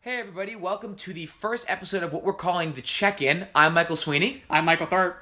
Hey everybody, welcome to the first episode of what we're calling the Check-In. I'm Michael Sweeney. I'm Michael Tharp.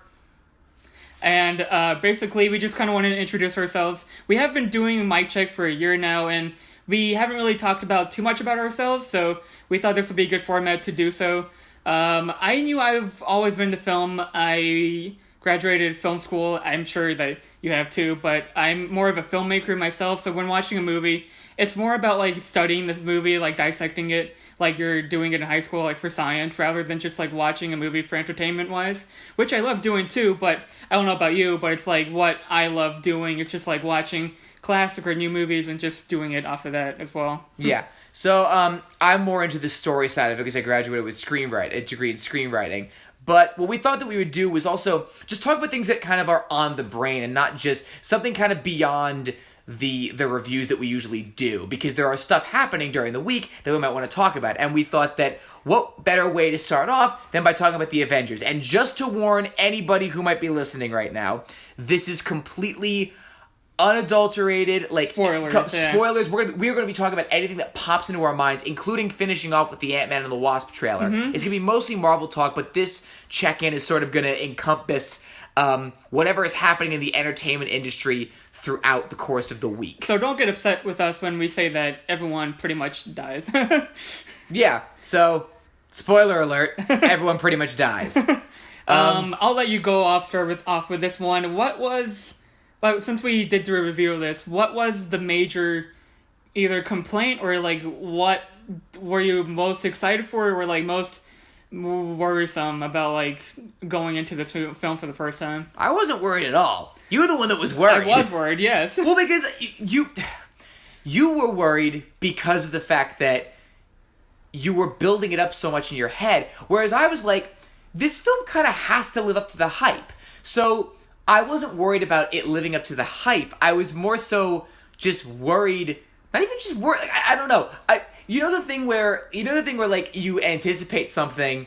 And basically, we just kind of wanted to introduce ourselves. We have been doing mic check for a year now, and we haven't really talked about too much about ourselves, so we thought this would be a good format to do so. I knew I've always been to film. I graduated film school. I'm sure that you have too, but I'm more of a filmmaker myself, so when watching a movie, it's more about, like, studying the movie, like, dissecting it, like you're doing it in high school, like, for science, rather than just, like, watching a movie for entertainment-wise, which I love doing, too, but I don't know about you, but it's, like, what I love doing. It's just, like, watching classic or new movies and just doing it off of that as well. Yeah. So, I'm more into the story side of it because I graduated with a degree in screenwriting. But what we thought that we would do was also just talk about things that kind of are on the brain and not just something kind of beyond the reviews that we usually do, because there are stuff happening during the week that we might want to talk about, and we thought that what better way to start off than by talking about the Avengers. And just to warn anybody who might be listening right now, this is completely unadulterated, like spoilers. We're going to be talking about anything that pops into our minds, including finishing off with the Ant-Man and the Wasp trailer. It's going to be mostly Marvel talk, but this check-in is sort of going to encompass whatever is happening in the entertainment industry throughout the course of the week. So don't get upset with us when we say that everyone pretty much dies. Yeah, so spoiler alert, everyone pretty much dies. I'll let you go off with this one. Since we did do a review of this, what was the major either complaint or, like, what were you most excited for or, like, most worrisome about, like, going into this film for the first time? I wasn't worried at all. You were the one that was worried. I was worried, yes. Well, because you were worried because of the fact that you were building it up so much in your head, whereas I was like, this film kind of has to live up to the hype. So I wasn't worried about it living up to the hype. I was more so just worried, not even just worried, like, I don't know. You know the thing where like you anticipate something,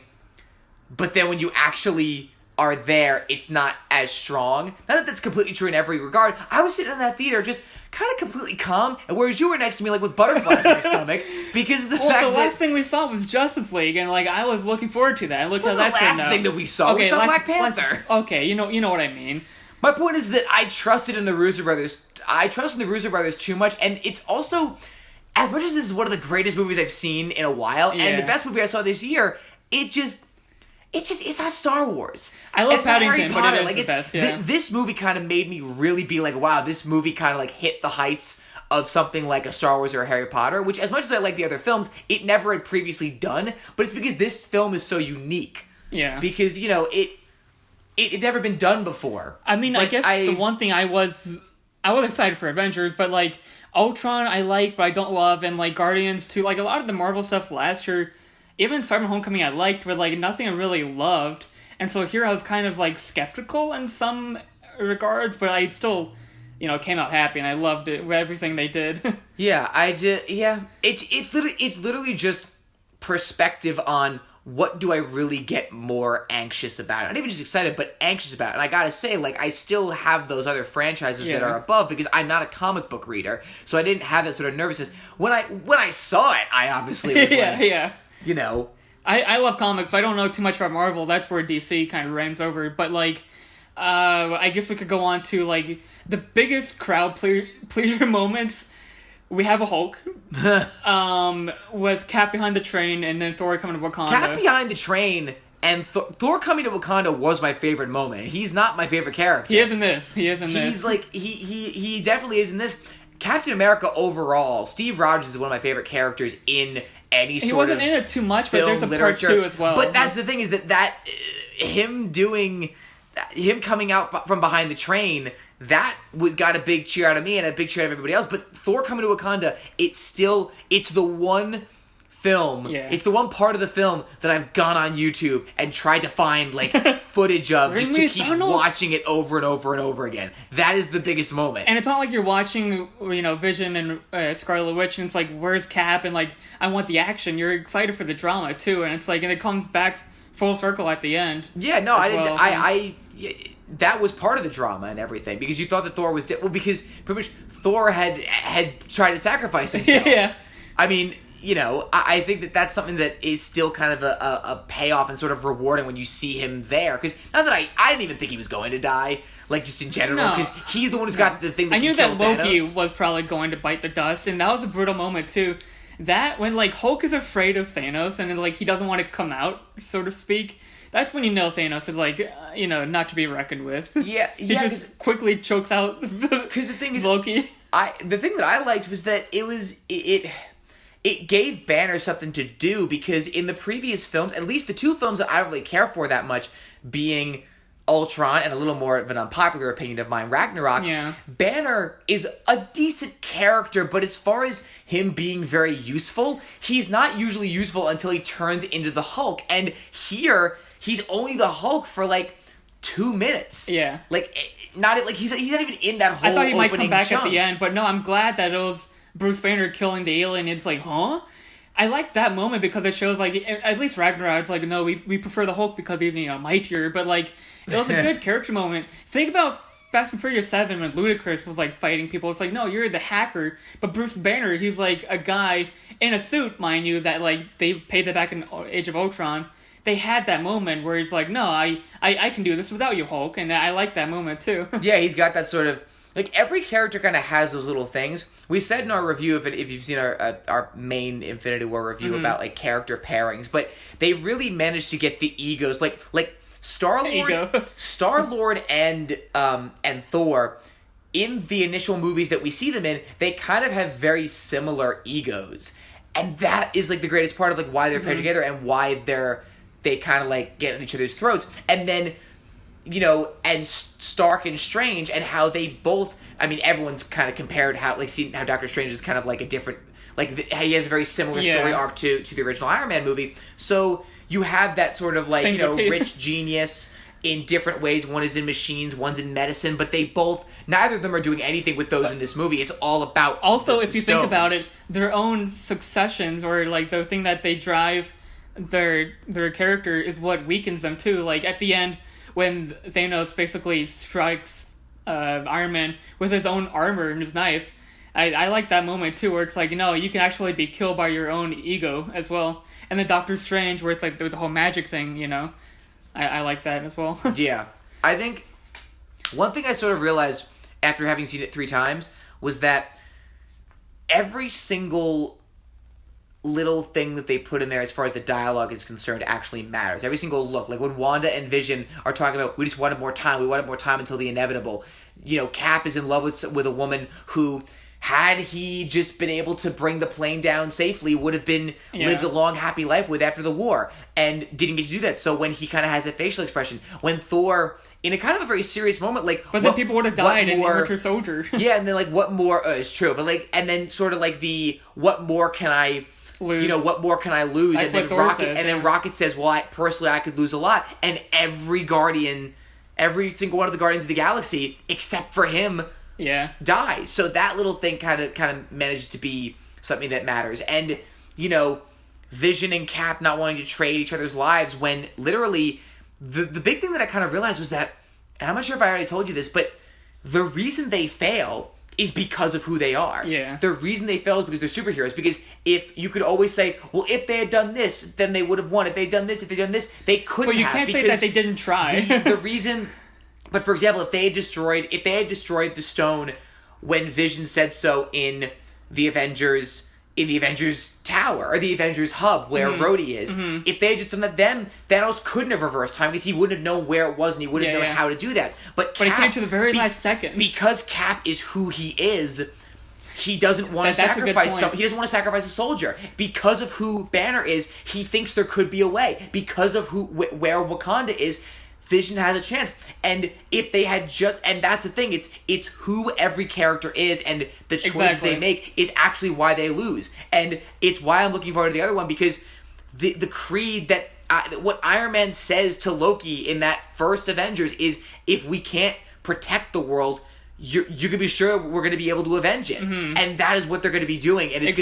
but then when you actually are there, it's not as strong. Not that that's completely true in every regard. I was sitting in that theater just kind of completely calm, and whereas you were next to me, like, with butterflies in your stomach, because of the fact that... the last thing we saw was Justice League, and, like, I was looking forward to that. Look how that turned out. The last thing that we saw? We saw Black Panther. Okay, you know what I mean. My point is that I trusted in the Russo brothers. I trust in the Russo brothers too much, and it's also, as much as this is one of the greatest movies I've seen in a while, and the best movie I saw this year, it's not Star Wars. I love Paddington, Harry Potter. But it is the best, yeah. This movie kind of made me really be like, wow, this movie kind of, like, hit the heights of something like a Star Wars or a Harry Potter, which, as much as I like the other films, it never had previously done, but it's because this film is so unique. Yeah. Because, you know, it had never been done before. I mean, I guess the one thing I was excited for Avengers, but, like, Ultron I like, but I don't love, and, like, Guardians too. Like, a lot of the Marvel stuff last year, even Spider-Man Homecoming I liked, but, like, nothing I really loved. And so here I was kind of, like, skeptical in some regards, but I still, you know, came out happy, and I loved it, everything they did. It's literally just perspective on what do I really get more anxious about. Not even just excited, but anxious about. And I gotta say, like, I still have those other franchises that are above, because I'm not a comic book reader, so I didn't have that sort of nervousness. When I saw it, I obviously was you know. I love comics, but I don't know too much about Marvel. That's where DC kind of reigns over. But, like, I guess we could go on to, like, the biggest crowd pleasure moments. We have a Hulk, with Cap behind the train, and then Thor coming to Wakanda. Cap behind the train and Thor coming to Wakanda was my favorite moment. He's not my favorite character. He is in this. He's like, he definitely is in this. Captain America overall, Steve Rogers is one of my favorite characters in any sort of. He wasn't in it too much, but there's a literature. Part 2 as well. But that's the thing, is that him coming out from behind the train, that got a big cheer out of me and a big cheer out of everybody else. But Thor coming to Wakanda, it's the one film, it's the one part of the film that I've gone on YouTube and tried to find, like, footage of just to keep watching it over and over and over again. That is the biggest moment. And it's not like you're watching, you know, Vision and Scarlet Witch, and it's like, where's Cap? And, like, I want the action. You're excited for the drama too, and it's like, and it comes back full circle at the end. Yeah, no, that was part of the drama and everything, because you thought that Thor was because pretty much Thor had tried to sacrifice himself. Yeah. I mean, I think that that's something that is still kind of a payoff and sort of rewarding when you see him there. Because not that I didn't even think he was going to die, like just in general, because he's the one who's got the thing that I knew can that Loki Thanos. was probably going to bite the dust, and that was a brutal moment too. That when like Hulk is afraid of Thanos and like he doesn't want to come out, so to speak. That's when you know Thanos is like, not to be reckoned with. Yeah, he just quickly chokes out. Because the thing is, Loki. The thing that I liked was that it gave Banner something to do, because in the previous films, at least the two films that I don't really care for that much, being Ultron and a little more of an unpopular opinion of mine, Ragnarok, Banner is a decent character, but as far as him being very useful, he's not usually useful until he turns into the Hulk. And here, he's only the Hulk for like 2 minutes. Yeah. Like, not like he's not even in that whole. I thought he might come back chunk. At the end, but no, I'm glad that it was Bruce Banner killing the alien. It's like, huh? I like that moment because it shows, like, at least Ragnarok, it's like, no, we prefer the Hulk because he's, mightier, but, like, it was a good character moment. Think about Fast and Furious 7 when Ludacris was, like, fighting people. It's like, no, you're the hacker, but Bruce Banner, he's, like, a guy in a suit, mind you, that, like, they paid that back in Age of Ultron. They had that moment where he's like, no, I can do this without you, Hulk, and I like that moment, too. Yeah, he's got that sort of... Like, every character kind of has those little things. We said in our review, if you've seen our main Infinity War review about, like, character pairings, but they really managed to get the egos. Like Star-Lord and Thor, in the initial movies that we see them in, they kind of have very similar egos. And that is, like, the greatest part of, like, why they're paired together and why they kind of, like, get at each other's throats. And then... and Stark and Strange, and how they both... I mean, everyone's kind of compared seeing how Doctor Strange is kind of like a different... he has a very similar story arc to the original Iron Man movie. So you have that sort of, like, rich genius in different ways. One is in machines, one's in medicine, but they both... Neither of them are doing anything with those in this movie. It's all about also, if you think about it, their own successions, or, like, the thing that they drive their character is what weakens them, too. Like, at the end... when Thanos basically strikes Iron Man with his own armor and his knife, I like that moment too, where it's like, you can actually be killed by your own ego as well. And then Doctor Strange, where it's like the whole magic thing, I like that as well. Yeah. I think one thing I sort of realized after having seen it 3 times was that every single little thing that they put in there as far as the dialogue is concerned actually matters. Every single look. Like when Wanda and Vision are talking about, we just wanted more time. We wanted more time until the inevitable. Cap is in love with a woman who, had he just been able to bring the plane down safely, would have been lived a long, happy life with after the war. And didn't get to do that. So when he kind of has a facial expression, when Thor, in a kind of a very serious moment, like... But then people would have died in Winter Soldier. Yeah, and then like, what more... it's true. But like, and then sort of like what more can I... lose. What more can I lose? That's and then Rocket says, well, personally I could lose a lot. And every single one of the Guardians of the Galaxy, except for him, dies. So that little thing kind of manages to be something that matters. And, Vision and Cap not wanting to trade each other's lives, when literally the big thing that I kind of realized was that, and I'm not sure if I already told you this, but the reason they fail is because of who they are. Yeah. The reason they fail is because they're superheroes. Because if you could always say, well, if they had done this, then they would have won. If they'd done this, they couldn't have. Well, you can't say that they didn't try. the reason... But for example, if they had destroyed the stone when Vision said so in the Avengers Tower, or the Avengers Hub, where Rhodey is, if they had just done that then, Thanos couldn't have reversed time, because he wouldn't have known where it was, and he wouldn't have known how to do that. But Cap, it came to the very last second. Because Cap is who he is, he doesn't want to sacrifice he doesn't want to sacrifice a soldier. Because of who Banner is, he thinks there could be a way. Because of where Wakanda is, Vision has a chance. And if they had and that's the thing, it's who every character is, and the choices they make is actually why they lose. And it's why I'm looking forward to the other one, because the creed that what Iron Man says to Loki in that first Avengers is, if we can't protect the world, you can be sure we're going to be able to avenge it. And that is what they're going to be doing. And it is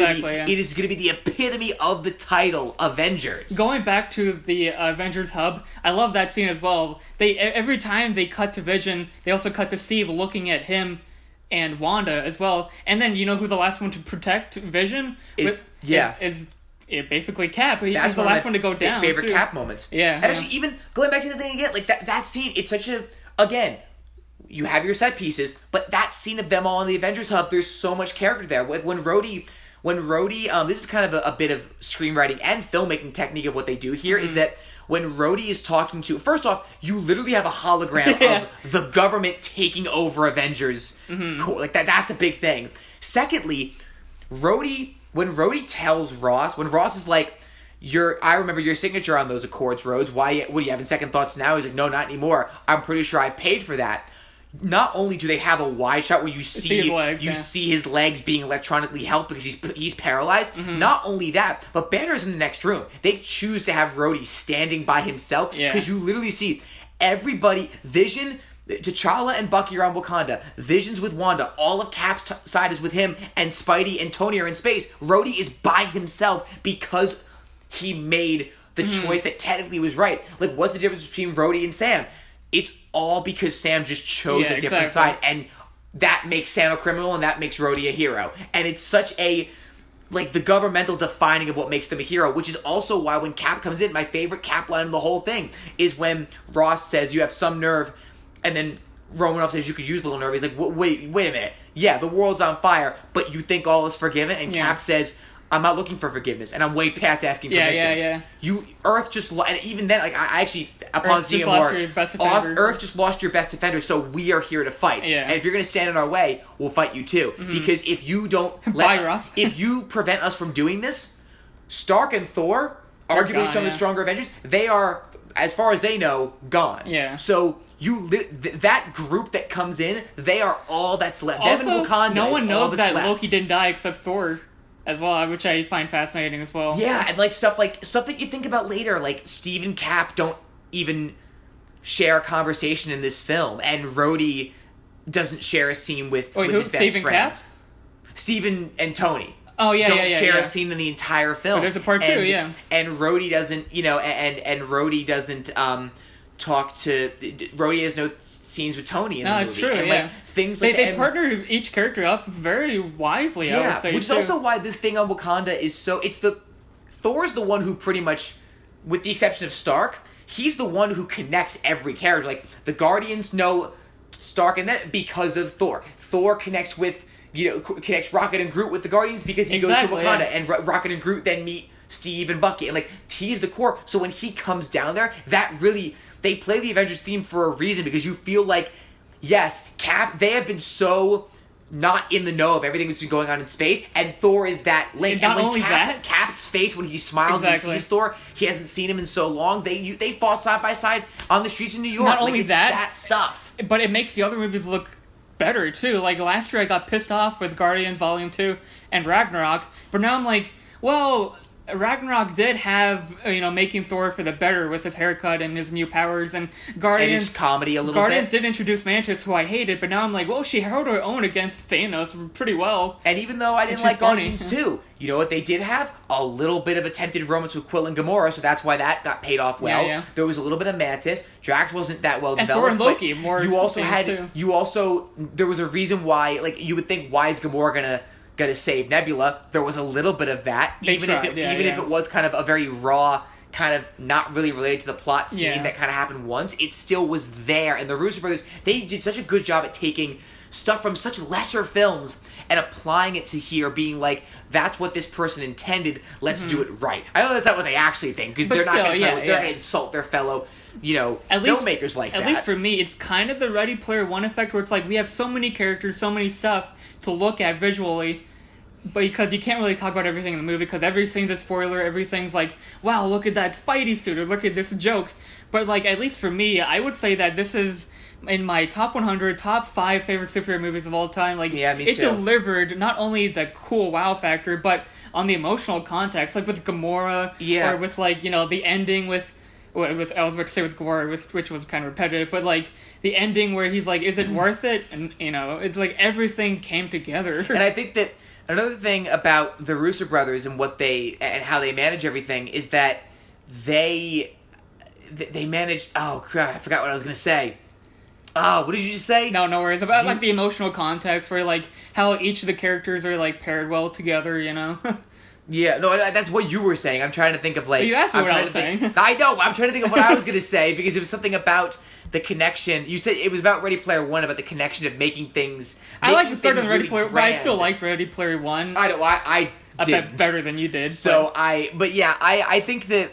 going to be the epitome of the title, Avengers. Going back to the Avengers Hub, I love that scene as well. Every time they cut to Vision, they also cut to Steve looking at him and Wanda as well. And then, who's the last one to protect Vision? Is basically Cap. He's That's the last one to go down. Favorite too. Cap moments. Yeah. And actually, even going back to the thing again, like that scene, it's such a, again, you have your set pieces, but that scene of them all in the Avengers Hub, there's so much character there. Like when Rhodey, this is kind of a bit of screenwriting and filmmaking technique of what they do here, is that when Rhodey is talking to, first off, you literally have a hologram of the government taking over Avengers. Cool. Like that's a big thing. Secondly, when Rhodey tells Ross, when Ross is like, I remember your signature on those Accords, Rhodes. What are you having second thoughts now? He's like, no, not anymore. I'm pretty sure I paid for that. Not only do they have a wide shot where you see his legs being electronically held because he's paralyzed. Not only that, but Banner's in the next room. They choose to have Rhodey standing by himself because you literally see everybody. Vision, T'Challa and Bucky are on Wakanda. Vision's with Wanda. All of Cap's side is with him, and Spidey and Tony are in space. Rhodey is by himself because he made the choice that technically was right. Like, what's the difference between Rhodey and Sam? It's all because Sam just chose a different side, and that makes Sam a criminal, and that makes Rhodey a hero. And it's such a, like, the governmental defining of what makes them a hero, which is also why when Cap comes in, my favorite Cap line of the whole thing is when Ross says, you have some nerve, and then Romanoff says, you could use a little nerve. He's like, wait a minute. Yeah, the world's on fire, but you think all is forgiven? And Cap says, I'm not looking for forgiveness, and I'm way past asking permission. Earth just, and even then, like, I actually, upon seeing it more, Earth just lost your best defender, so we are here to fight. And if you're going to stand in our way, we'll fight you too. Because if you don't if you prevent us from doing this, Stark and Thor, arguably some of the stronger Avengers, they are, as far as they know, gone. So that group that comes in, they are all that's left. Also, no one knows that Loki didn't die except Thor as well, which I find fascinating as well. Yeah, and stuff that you think about later, like Steve and Cap don't even share a conversation in this film, and Rhodey doesn't share a scene with his best Steve and friend. Cap? Steve and Tony. Oh yeah, don't share a scene in the entire film. But there's a part 2, And Rhodey doesn't, and Rhodey doesn't talk to. Rhodey has no scenes with Tony in the movie. No, it's true. And, things like they partnered each character up very wisely. I would say, which is also why this thing on Wakanda is so. Thor's the one who pretty much, with the exception of Stark, he's the one who connects every character. Like the Guardians know Stark and that because of Thor. Thor connects with connects Rocket and Groot with the Guardians because he goes to Wakanda, and Rocket and Groot then meet Steve and Bucky, and he's the core. So when he comes down there, that really. They play the Avengers theme for a reason because you feel like, yes, Cap, they have been so not in the know of everything that's been going on in space, and Thor is that link. And not only that, Cap's face when he smiles and sees Thor, he hasn't seen him in so long. They fought side by side on the streets of New York. Not only that stuff, but it makes the other movies look better too. Like last year, I got pissed off with Guardians Volume 2 and Ragnarok, but now I'm like, well. Ragnarok did have, making Thor for the better with his haircut and his new powers, and Guardians... And his comedy a little Guardians bit. did introduce Mantis, who I hated, but now I'm like, well, she held her own against Thanos pretty well. And even though I didn't like Guardians 2, you know what they did have? A little bit of attempted romance with Quill and Gamora, so that's why that got paid off well. Yeah. There was a little bit of Mantis. Drax wasn't that well developed. Thor and Loki, more there was a reason why, you would think, why is Gamora gonna save Nebula? There was a little bit of that, even if it was kind of a very raw, kind of not really related to the plot scene that kind of happened once. It still was there, and the Russo brothers, they did such a good job at taking stuff from such lesser films and applying it to here, being like, that's what this person intended. Let's do it right. I know that's not what they actually think because they're not going to insult their fellow. Filmmakers like that. At least for me, it's kind of the Ready Player One effect where it's like we have so many characters, so many stuff to look at visually, but because you can't really talk about everything in the movie because every scene's a spoiler, everything's like, wow, look at that Spidey suit, or look at this joke. But at least for me, I would say that this is in my top 100, top 5 favorite superhero movies of all time. Me it too. Delivered not only the cool wow factor, but on the emotional context, with Gamora, or with the ending with I was about to say with Gamora, which was kind of repetitive, but the ending where he's like, is it worth it? And it's like everything came together. And I think that another thing about the Russo brothers and how they manage everything is that they manage. Oh God, I forgot what I was gonna say. Oh, what did you just say? No worries. About the emotional context where how each of the characters are paired well together. Yeah, no, that's what you were saying. I'm trying to think of like. You asked me I'm what I trying was to think- saying. I know. I'm trying to think of what I was going to say because it was something about the connection. You said it was about Ready Player One, about the connection of making things. I like this better than Ready really Player, but I grand. still liked Ready Player One. I know. I a didn't. bit better than you did. So I think that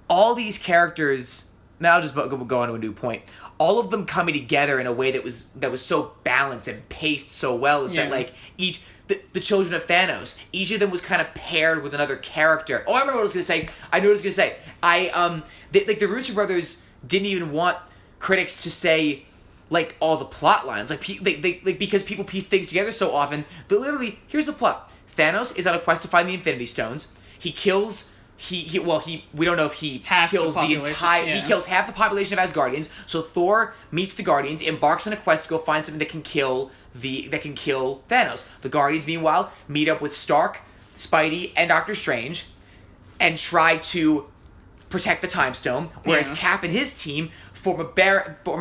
all these characters. Now I'll just go on to a new point. All of them coming together in a way that was so balanced and paced so well is that like each. The children of Thanos. Each of them was kind of paired with another character. Oh, I remember what I was going to say. I knew what I was going to say. The Russo brothers didn't even want critics to say like all the plot lines, like because people piece things together so often. But literally, here's the plot: Thanos is on a quest to find the Infinity Stones. He kills. We don't know if he kills the entire. Yeah. He kills half the population of Asgardians. So Thor meets the Guardians, embarks on a quest to go find something that can kill Thanos. The Guardians, meanwhile, meet up with Stark, Spidey, and Doctor Strange, and try to protect the Time Stone. Whereas Cap and his team form a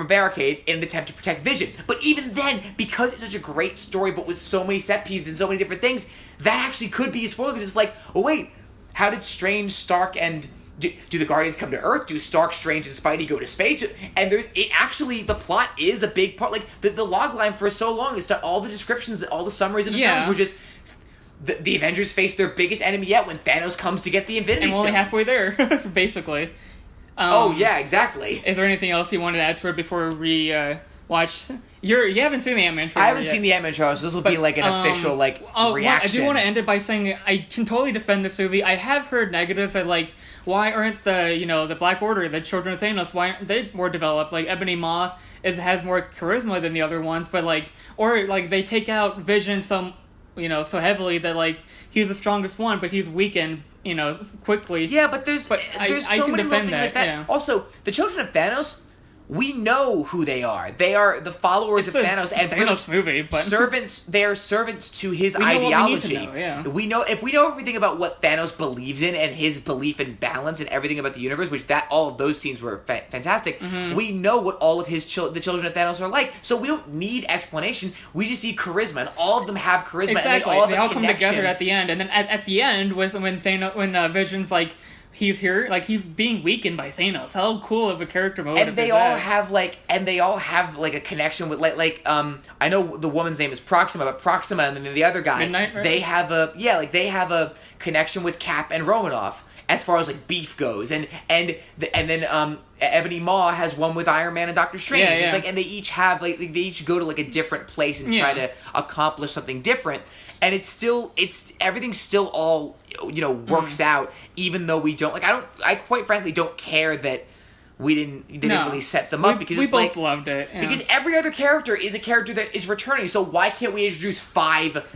barricade in an attempt to protect Vision. But even then, because it's such a great story, but with so many set pieces and so many different things, that actually could be a spoiler because it's like, oh wait. How did Strange, Stark, and do the Guardians come to Earth? Do Stark, Strange, and Spidey go to space? And the plot is a big part. Like the log line for so long is to all the descriptions, all the summaries of the films were just the Avengers face their biggest enemy yet when Thanos comes to get the Infinity Stones. And we're only halfway there, basically. Oh yeah, exactly. Is there anything else you wanted to add to it before we watch? You haven't seen the Ant-Man trailer I haven't seen the Ant-Man trailer, so this will be like an official reaction. I do want to end it by saying I can totally defend this movie. I have heard negatives that like, why aren't the Black Order, the Children of Thanos, why aren't they more developed? Like Ebony Maw has more charisma than the other ones, but like, or like they take out Vision so heavily that like he's the strongest one, but he's weakened quickly. Yeah, but there's so many little things like that. Yeah. Also, the Children of Thanos. We know who they are. They are the followers of Thanos, and Thanos movie, but servants. They are servants to his ideology. What we need to know, yeah. We know if we know everything about what Thanos believes in and his belief in balance and everything about the universe, which all of those scenes were fantastic. Mm-hmm. We know what all of the children of Thanos are like, so we don't need explanation. We just need charisma, and all of them have charisma. Exactly, and they all come together at the end, and then at the end, when Vision's like. He's here, like he's being weakened by Thanos. How cool of a character motive and they is all that? have a connection with I know the woman's name is Proxima, but Proxima and then the other guy, Midnight, right? they have a connection with Cap and Romanoff as far as like beef goes, and then Ebony Maw has one with Iron Man and Doctor Strange. Yeah. It's like, and they each have they each go to like a different place and try to accomplish something different. And everything still all works out, even though we don't I quite frankly don't care that they didn't really set them up because we it's both loved it. Yeah. Because every other character is a character that is returning. So why can't we introduce 5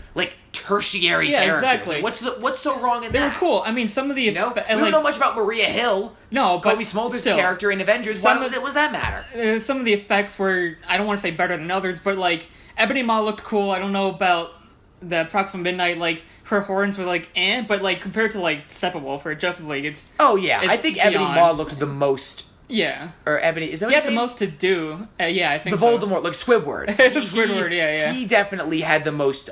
tertiary characters? Exactly. What's so wrong in that? They were cool. I mean, some of the we don't know much about Maria Hill. No, but Kobe Smulders' character in Avengers. What does that matter? Some of the effects were, I don't want to say better than others, but like Ebony Maw looked cool. I don't know about the Proxima Midnight, like her horns were like but like compared to like Steppenwolf or Justice League, it's I think beyond. Ebony Maw looked the most. Yeah. Or Ebony, is that he his had name? the most to do. Yeah, I think the Voldemort, like Squidward. Squidward, yeah. He definitely had the most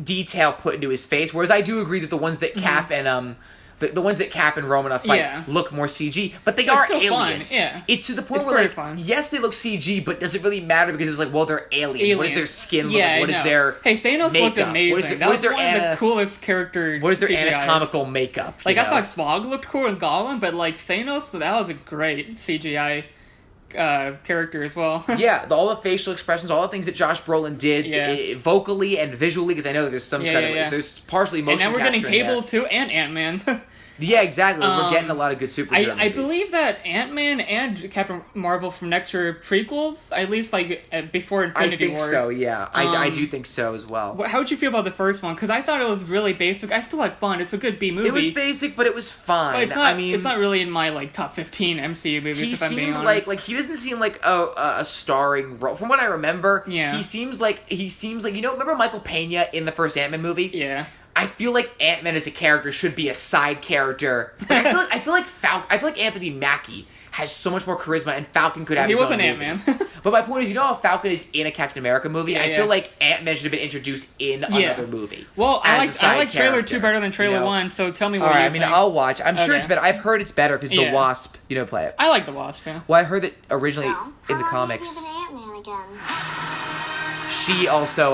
detail put into his face. Whereas I do agree that the ones that Cap and the ones that Cap and Romanoff fight look more CG, but they are aliens. Fun. Yeah. It's to the point where fun. Yes, they look CG, but does it really matter because it's like, well, they're aliens. What does their skin look like? What is their Thanos makeup? looked amazing. That was one of the coolest character. What is their CGIs. anatomical makeup? I thought Smog looked cool in Gollum, but like Thanos, that was a great CGI character as well. Yeah, all the facial expressions, all the things that Josh Brolin did vocally and visually, because I know there's some there's partially motion capture. And now we're getting Cable there. too, and Ant-Man. Yeah, exactly. We're getting a lot of good superhero movies. I believe that Ant-Man and Captain Marvel from next year are prequels, at least before Infinity War. I think so, yeah. I do think so as well. How would you feel about the first one? Because I thought it was really basic. I still had fun. It's a good B movie. It was basic, but it was fun. But it's not really in my top 15 MCU movies, if I'm being honest. He doesn't seem like a starring role. From what I remember, he seems like remember Michael Pena in the first Ant-Man movie? Yeah. I feel like Ant-Man as a character should be a side character. Like, I feel like Anthony Mackie has so much more charisma, and Falcon could have his own movie. Ant-Man. But my point is, you know how Falcon is in a Captain America movie? I feel like Ant-Man should have been introduced in another movie. Well, I like trailer 2 better than trailer 1, so tell me what you think. I mean, I'll watch. I'm sure it's better. I've heard it's better because the Wasp, play it. I like the Wasp, yeah. Well, I heard that originally in the comics, she also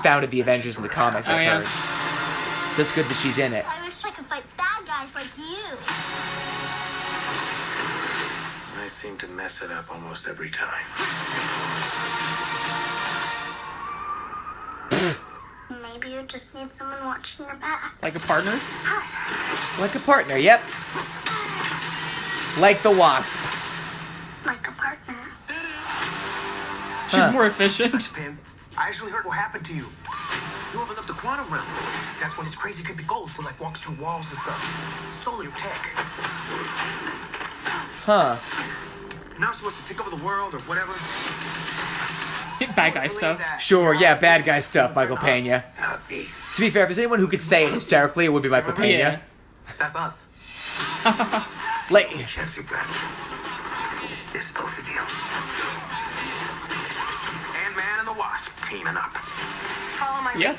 founded the Avengers in the comics, I've heard. So it's good that she's in it. I wish I could fight bad guys like you. I seem to mess it up almost every time. Maybe you just need someone watching your back. Like a partner? Like a partner, yep. Like the Wasp. Like a partner. She's more efficient. Pim, I actually heard what happened to you. You opened up the quantum realm. That's when this crazy creepy ghost who walks through walls and stuff. Stole your tech. Huh. Now she wants to take over the world or whatever. Bad guy stuff. Sure, yeah, bad guy stuff, Michael Pena. Not me. To be fair, if there's anyone who could say it hysterically, it would be Michael Pena. Yeah. That's us. Like, Chance you got. It's both of you. Ant-Man and the Wasp teaming up. Follow my Yeah.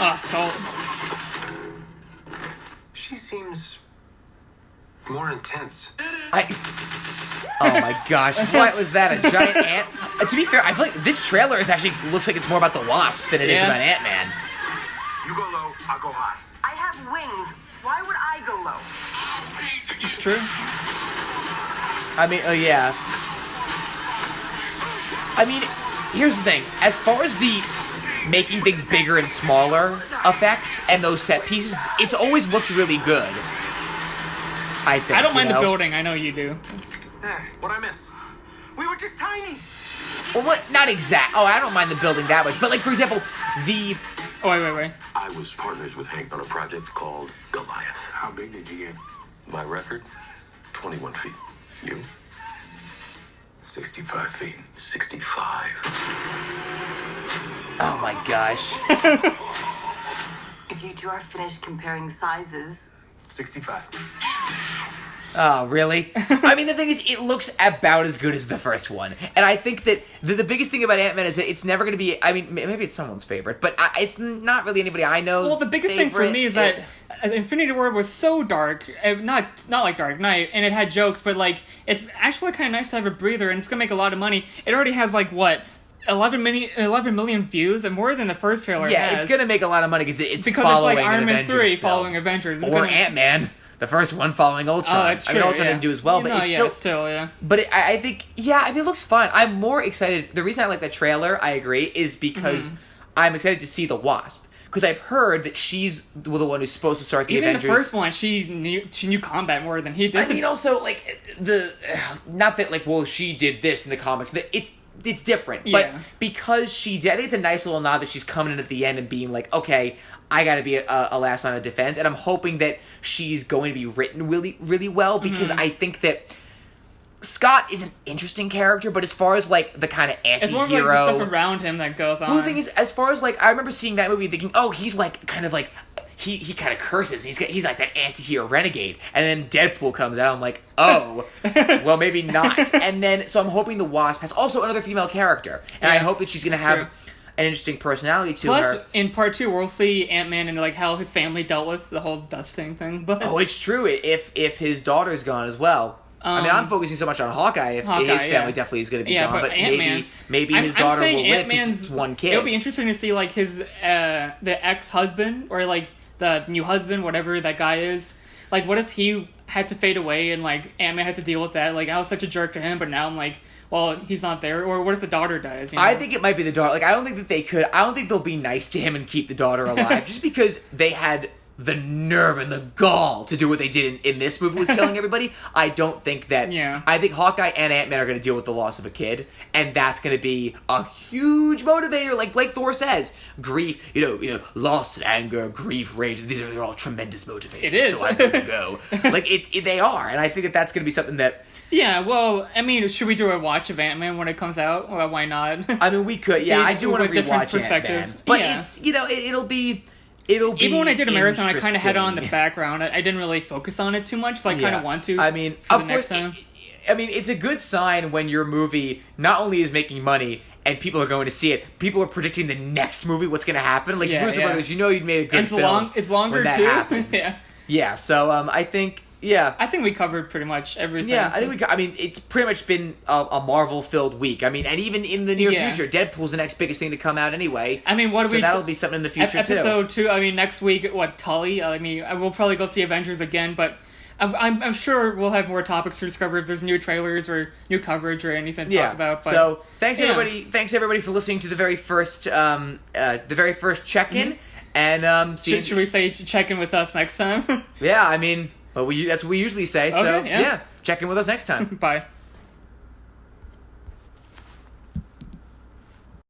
Oh, so... She seems more intense. oh my gosh, what was that? A giant ant? To be fair, I feel like this trailer looks like it's more about the Wasp than it is about Ant-Man. You go low, I'll go high. I have wings. Why would I go low? True. I mean, oh yeah. I mean, here's the thing. As far as the making things bigger and smaller effects and those set pieces, it's always looked really good. I think. I don't mind the building. I know you do. What'd I miss? We were just tiny. Well, what? Not exact. Oh, I don't mind the building that much. But, like, for example, the... Oh, wait. I was partners with Hank on a project called Goliath. How big did you get? My record? 21 feet. You? 65 feet. 65. Oh, my gosh. If you two are finished comparing sizes... 65. Oh, really? I mean, the thing is, it looks about as good as the first one. And I think that the biggest thing about Ant-Man is that it's never going to be... I mean, maybe it's someone's favorite, but it's not really anybody I know's Well, the biggest thing for me is that Infinity War was so dark, not like Dark Knight, and it had jokes, but, like, it's actually kind of nice to have a breather, and it's going to make a lot of money. It already has, like, what... 11 million views, and more than the first trailer has. Yeah, it's going to make a lot of money because it's because following it's like Iron Man Avengers 3 film. following Avengers. Or Ant-Man, the first one following Ultron. Oh, that's true. I mean, Ultron didn't do as well, but it's still, yeah. But I think, I mean, it looks fun. I'm more excited. The reason I like that trailer, I agree, is because I'm excited to see the Wasp. Because I've heard that she's the one who's supposed to start the Avengers. Even the first one, she knew combat more than he did. I mean, also, like, not that, like, well, she did this in the comics. It's different, but because she did, I think it's a nice little nod that she's coming in at the end and being like, okay, I gotta be a last line of defense, and I'm hoping that she's going to be written really, really well, because I think that Scott is an interesting character, but as far as, like, the kind of anti-hero... It's more like the stuff around him that goes on. Well, the thing is, as far as, like, I remember seeing that movie thinking, oh, he's, like, kind of, like... He kind of curses, and he's like that anti-hero renegade, and then Deadpool comes out, I'm like, oh, well, maybe not. And then, so I'm hoping the Wasp has also another female character, and I hope that she's going to have an interesting personality to her. Plus, in part 2, we'll see Ant-Man and, like, how his family dealt with the whole dusting thing. But oh, it's true, if his daughter's gone as well. I mean, I'm focusing so much on Hawkeye, his family definitely is going to be gone, but maybe his daughter will live, because one kid. It'll be interesting to see, like, his, the ex-husband, or, like, the new husband, whatever that guy is. Like, what if he had to fade away and, like, Ant-Man had to deal with that? Like, I was such a jerk to him, but now I'm like, well, he's not there. Or what if the daughter dies? You know? I think it might be the daughter. Like, I don't think they'll be nice to him and keep the daughter alive. Just because they had the nerve and the gall to do what they did in this movie with killing everybody. I don't think that... Yeah. I think Hawkeye and Ant-Man are going to deal with the loss of a kid, and that's going to be a huge motivator. Like Thor says, grief, loss, anger, grief, rage, they're all tremendous motivators. It is. So I'm good to go. Like, they are, and I think that that's going to be something that... Yeah, well, I mean, should we do a watch of Ant-Man when it comes out? Well, why not? I mean, we could. Yeah, I do want to rewatch Ant-Man. But it's, it'll be... Even when I did a marathon, I kind of had it on the background. I didn't really focus on it too much, so I kind of want to. I mean, of course, I mean, it's a good sign when your movie not only is making money and people are going to see it, people are predicting the next movie, what's going to happen. Like, Yeah, Russo yeah. Brothers, you know you'd made a good And film. it's longer when that too. happens. Yeah. Yeah, so I think, yeah. I think we covered pretty much everything. Yeah, I think I mean, it's pretty much been a Marvel-filled week. I mean, and even in the near Yeah. future, Deadpool's the next biggest thing to come out anyway. I mean, what do so we? that'll be something in the future Episode 2. I mean, next week, what, Tully? I mean, we'll probably go see Avengers again, but I'm sure we'll have more topics to discover if there's new trailers or new coverage or anything to talk about. But, so thanks everybody. Thanks everybody for listening to the very first check-in. And should we say check in with us next time? yeah, I mean, but that's what we usually say. So Okay, yeah. check in with us next time. Bye.